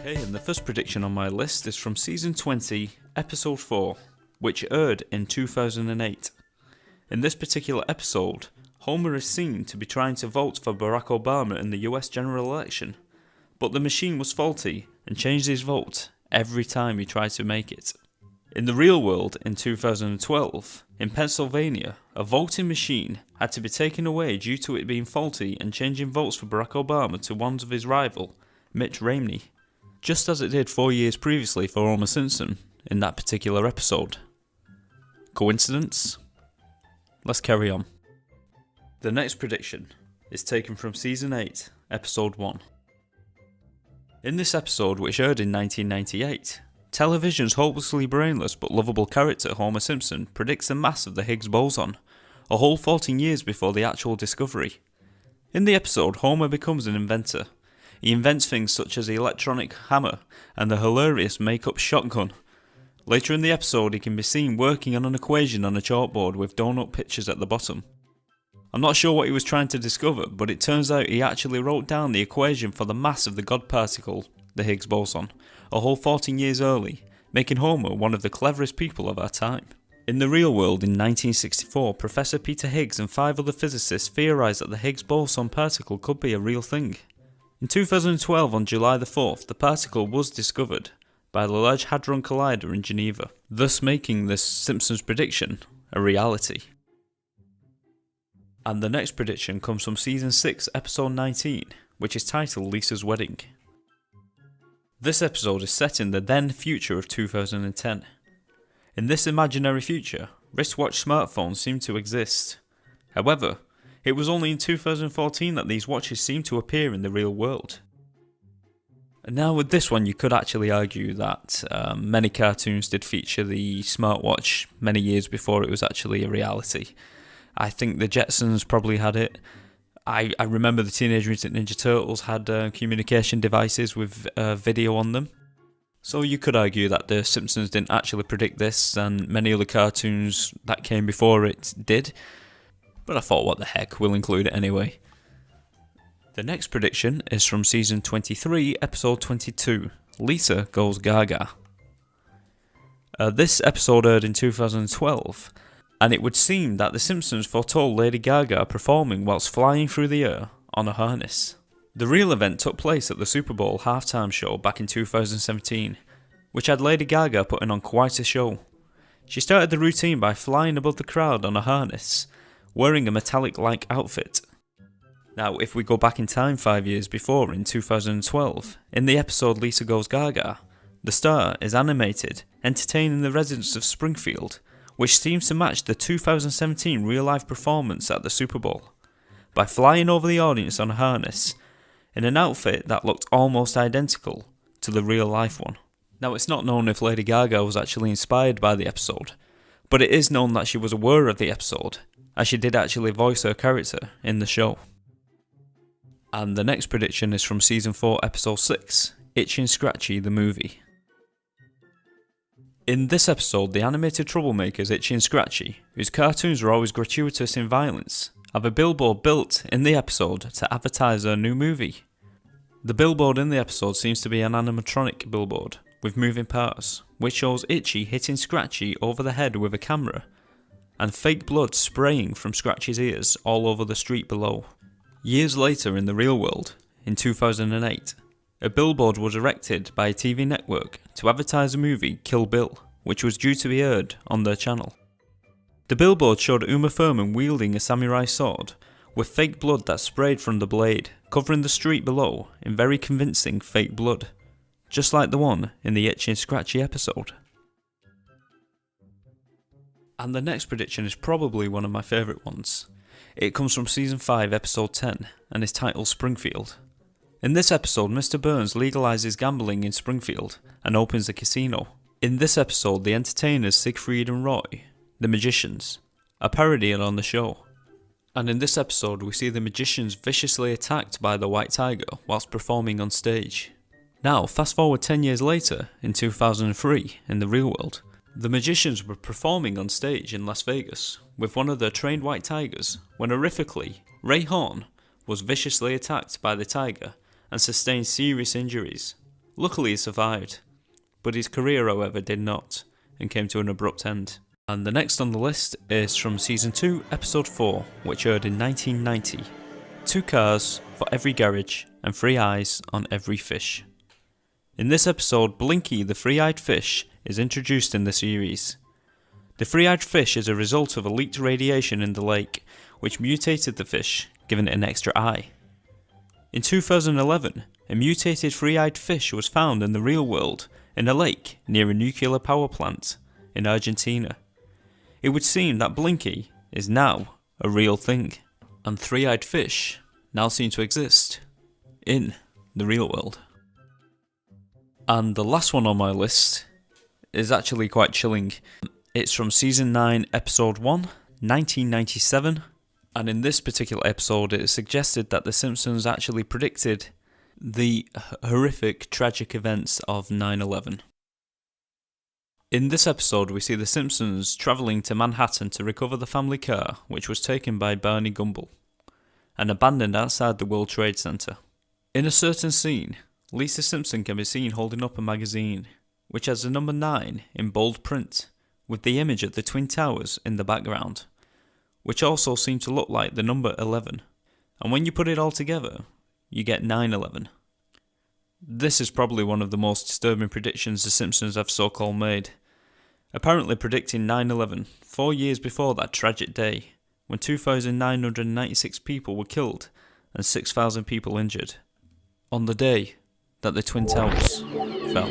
Okay, and the first prediction on my list is from Season 20, Episode 4, which aired in 2008. In this particular episode, Homer is seen to be trying to vote for Barack Obama in the US general election, but the machine was faulty and changed his vote every time he tried to make it. In the real world, in 2012, in Pennsylvania, a voting machine had to be taken away due to it being faulty and changing votes for Barack Obama to ones of his rival, Mitt Romney, just as it did 4 years previously for Homer Simpson in that particular episode. Coincidence? Let's carry on. The next prediction is taken from Season 8, Episode 1. In this episode, which aired in 1998, television's hopelessly brainless but lovable character Homer Simpson predicts the mass of the Higgs boson, a whole 14 years before the actual discovery. In the episode, Homer becomes an inventor. He invents things such as the electronic hammer and the hilarious make-up shotgun. Later in the episode, he can be seen working on an equation on a chalkboard with donut pictures at the bottom. I'm not sure what he was trying to discover, but it turns out he actually wrote down the equation for the mass of the God particle, the Higgs boson, a whole 14 years early, making Homer one of the cleverest people of our time. In the real world, in 1964, Professor Peter Higgs and 5 other physicists theorised that the Higgs boson particle could be a real thing. In 2012, on July the 4th, the particle was discovered by the Large Hadron Collider in Geneva, thus making this Simpsons prediction a reality. And the next prediction comes from Season 6, Episode 19, which is titled Lisa's Wedding. This episode is set in the then future of 2010. In this imaginary future, wristwatch smartphones seem to exist. However, it was only in 2014 that these watches seemed to appear in the real world. And now with this one, you could actually argue that many cartoons did feature the smartwatch many years before it was actually a reality. I think the Jetsons probably had it. I remember the Teenage Mutant Ninja Turtles had communication devices with video on them. So you could argue that the Simpsons didn't actually predict this, and many other cartoons that came before it did. But I thought, what the heck, we'll include it anyway. The next prediction is from Season 23, Episode 22, Lisa Goes Gaga. This episode aired in 2012, and it would seem that The Simpsons foretold Lady Gaga performing whilst flying through the air on a harness. The real event took place at the Super Bowl halftime show back in 2017, which had Lady Gaga putting on quite a show. She started the routine by flying above the crowd on a harness, wearing a metallic-like outfit. Now, if we go back in time 5 years before, in 2012, in the episode Lisa Goes Gaga, the star is animated, entertaining the residents of Springfield, which seems to match the 2017 real-life performance at the Super Bowl, by flying over the audience on a harness, in an outfit that looked almost identical to the real-life one. Now, it's not known if Lady Gaga was actually inspired by the episode, but it is known that she was aware of the episode, as she did actually voice her character in the show. And the next prediction is from Season 4, Episode 6, Itchy and Scratchy the movie. In this episode, the animated troublemakers Itchy and Scratchy, whose cartoons are always gratuitous in violence, have a billboard built in the episode to advertise their new movie. The billboard in the episode seems to be an animatronic billboard, with moving parts, which shows Itchy hitting Scratchy over the head with a camera, and fake blood spraying from Scratchy's ears all over the street below. Years later in the real world, in 2008, a billboard was erected by a TV network to advertise the movie Kill Bill, which was due to be aired on their channel. The billboard showed Uma Thurman wielding a samurai sword, with fake blood that sprayed from the blade, covering the street below in very convincing fake blood, just like the one in the Itchy and Scratchy episode. And the next prediction is probably one of my favourite ones. It comes from Season 5, Episode 10, and is titled Springfield. In this episode, Mr. Burns legalises gambling in Springfield and opens a casino. In this episode, the entertainers Siegfried and Roy, the magicians, are parodied on the show. And in this episode, we see the magicians viciously attacked by the White Tiger whilst performing on stage. Now, fast forward 10 years later, in 2003, in the real world, the magicians were performing on stage in Las Vegas with one of their trained white tigers when horrifically, Ray Horn was viciously attacked by the tiger and sustained serious injuries, Luckily he survived, but his career however did not, and came to an abrupt end. And the next on the list is from Season 2, Episode 4, which aired in 1990. 2 cars for every garage, and 3 eyes on every fish. In this episode, Blinky the three-eyed fish is introduced in the series. The three-eyed fish is a result of a leaked radiation in the lake, which mutated the fish, giving it an extra eye. In 2011, a mutated three-eyed fish was found in the real world, in a lake near a nuclear power plant in Argentina. It would seem that Blinky is now a real thing, and three-eyed fish now seem to exist in the real world. And the last one on my list is actually quite chilling. It's from Season 9, Episode 1, 1997, and in this particular episode it is suggested that the Simpsons actually predicted the horrific, tragic events of 9/11. In this episode we see the Simpsons travelling to Manhattan to recover the family car, which was taken by Barney Gumble and abandoned outside the World Trade Center. In a certain scene, Lisa Simpson can be seen holding up a magazine, which has the number 9 in bold print, with the image of the Twin Towers in the background, which also seem to look like the number 11. And when you put it all together, you get 9/11. This is probably one of the most disturbing predictions the Simpsons have so-called made, apparently predicting 9/11 4 years before that tragic day, when 2,996 people were killed and 6,000 people injured, on the day that the Twin Towers fell.